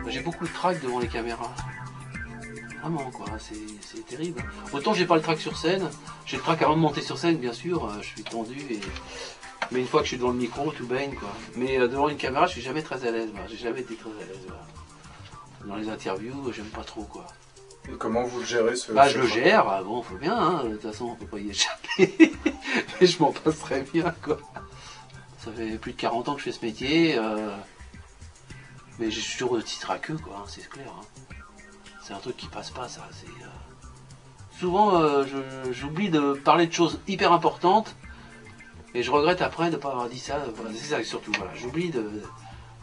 J'ai beaucoup de trac devant les caméras. Vraiment quoi, c'est terrible. Autant j'ai pas le trac sur scène, j'ai le trac avant de monter sur scène bien sûr, je suis tendu mais une fois que je suis devant le micro, tout baigne quoi. Mais devant une caméra, je suis jamais très à l'aise, j'ai jamais été très à l'aise. Voilà. Dans les interviews, j'aime pas trop quoi. Et comment vous le gérez ce je le gère, bon faut bien, hein. De toute façon on peut pas y échapper. Mais je m'en passerais bien quoi. Ça fait plus de 40 ans que je fais ce métier, mais j'ai toujours le titre à queue quoi, hein, c'est clair. Hein. C'est un truc qui passe pas ça. Souvent j'oublie de parler de choses hyper importantes et je regrette après de ne pas avoir dit ça. Voilà, c'est ça surtout, voilà. J'oublie de.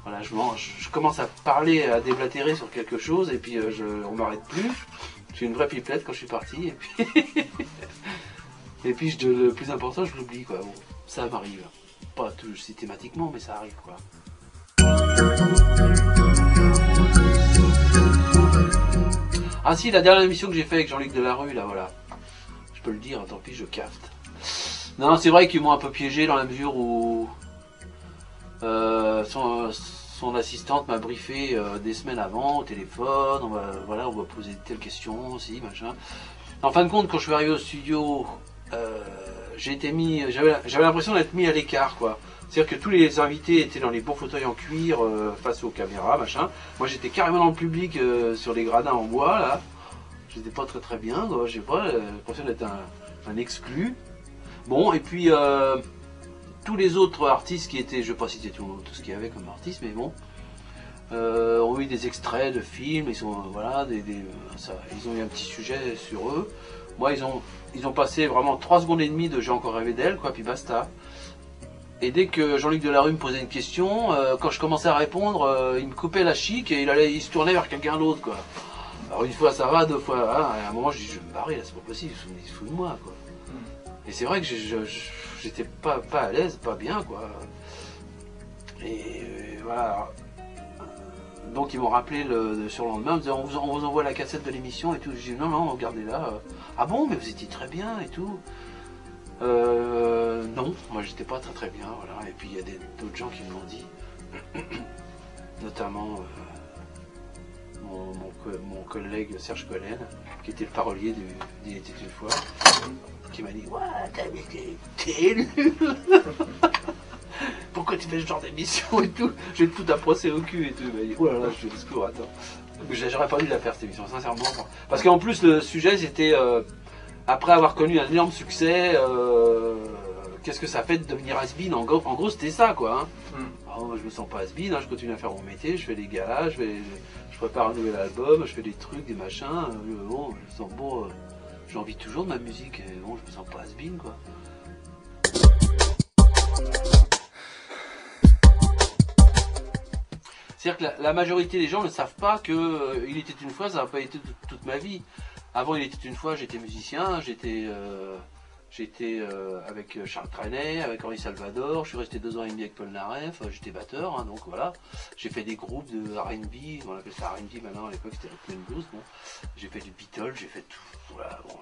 Voilà, je commence à parler, à déblatérer sur quelque chose et puis on m'arrête plus. Je suis une vraie pipelette quand je suis parti et puis. Et puis le plus important je l'oublie quoi. Bon, ça m'arrive. Pas tout systématiquement mais ça arrive quoi. Ah si, la dernière émission que j'ai fait avec Jean-Luc Delarue, là voilà. Je peux le dire, tant pis, je cafte. Non, c'est vrai qu'ils m'ont un peu piégé dans la mesure où son assistante m'a briefé des semaines avant au téléphone, on va poser telle question, si, machin. En fin de compte, quand je suis arrivé au studio, j'avais l'impression d'être mis à l'écart, quoi. C'est-à-dire que tous les invités étaient dans les beaux fauteuils en cuir face aux caméras, machin. Moi j'étais carrément dans le public sur les gradins en bois, là. J'étais pas très bien, quoi. J'ai pas l'impression d'être un exclu. Bon, et puis tous les autres artistes qui étaient, je vais pas citer tout ce qu'il y avait comme artistes, mais bon, ont eu des extraits de films, ils ont ils ont eu un petit sujet sur eux. Moi ils ont passé vraiment 3 secondes et demie de J'ai encore rêvé d'elle, quoi, puis basta. Et dès que Jean-Luc Delarue me posait une question, quand je commençais à répondre, il me coupait la chic et il se tournait vers quelqu'un d'autre, quoi. Alors une fois ça va, 2 fois, voilà, et à un moment je dis je vais me barrer là, c'est pas possible, il se fout de moi, quoi. Et c'est vrai que j'étais pas à l'aise, pas bien, quoi. Et voilà. Donc ils m'ont rappelé sur le lendemain, en me disant on vous envoie la cassette de l'émission et tout. Je dis non, regardez-la. Ah bon, mais vous étiez très bien et tout. Non, moi j'étais pas très bien, voilà. Et puis il y a d'autres gens qui me l'ont dit, notamment mon collègue Serge Collen, qui était le parolier d'Il était une fois, qui m'a dit ouais, t'es nul. Pourquoi tu fais ce genre d'émission et tout? Je vais te foutre un procès au cul et tout. Il m'a dit oh là là, je fais le discours, attends. J'aurais pas dû la faire cette émission, sincèrement. Parce qu'en plus le sujet c'était après avoir connu un énorme succès, qu'est-ce que ça fait de devenir has-been? En gros, c'était ça, quoi. Hein. Alors, moi, je me sens pas has-been, hein, je continue à faire mon métier, je fais des galas, je prépare un nouvel album, je fais des trucs, des machins. Bon, je me sens bon, j'ai envie toujours de ma musique, et bon, je me sens pas has-been, quoi. C'est-à-dire que la majorité des gens ne savent pas que Il était une fois, ça n'a pas été toute ma vie. Avant Il était une fois, j'étais musicien, j'étais avec Charles Trenet, avec Henri Salvador, je suis resté 2 ans et demi avec Paul Naref, j'étais batteur, hein, donc voilà. J'ai fait des groupes de R&B, on appelle ça R&B maintenant, à l'époque c'était Rhythm and Blues, bon. J'ai fait du Beatles, j'ai fait tout, voilà, bon,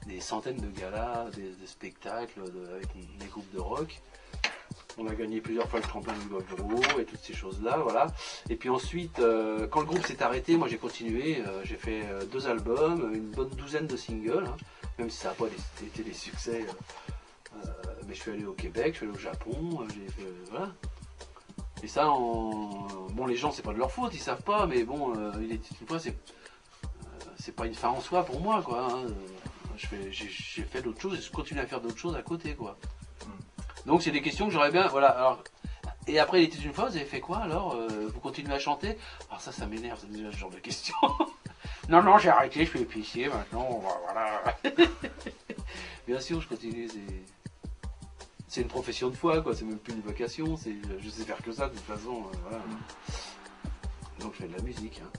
des centaines de galas, des spectacles avec des groupes de rock. On a gagné plusieurs fois le tremplin du Globe d'Euro et toutes ces choses-là, voilà. Et puis ensuite, quand le groupe s'est arrêté, moi j'ai continué, j'ai fait 2 albums, une bonne douzaine de singles, hein, même si ça n'a pas été des succès. Mais je suis allé au Québec, je suis allé au Japon, j'ai fait, voilà. Et ça, bon, les gens, c'est pas de leur faute, ils savent pas, mais bon, Il était une fois, c'est pas une fin en soi pour moi, quoi. Hein. J'ai fait d'autres choses et je continue à faire d'autres choses à côté, quoi. Donc c'est des questions que j'aurais bien, voilà. Alors, et après Il était une fois, vous avez fait quoi alors? Vous continuez à chanter? Alors ça m'énerve, déjà ce genre de questions. Non, j'ai arrêté, je fais épicier maintenant, voilà. Bien sûr, je continue, c'est une profession de foi, quoi. C'est même plus une vocation, je sais faire que ça de toute façon, voilà. Donc je fais de la musique, hein.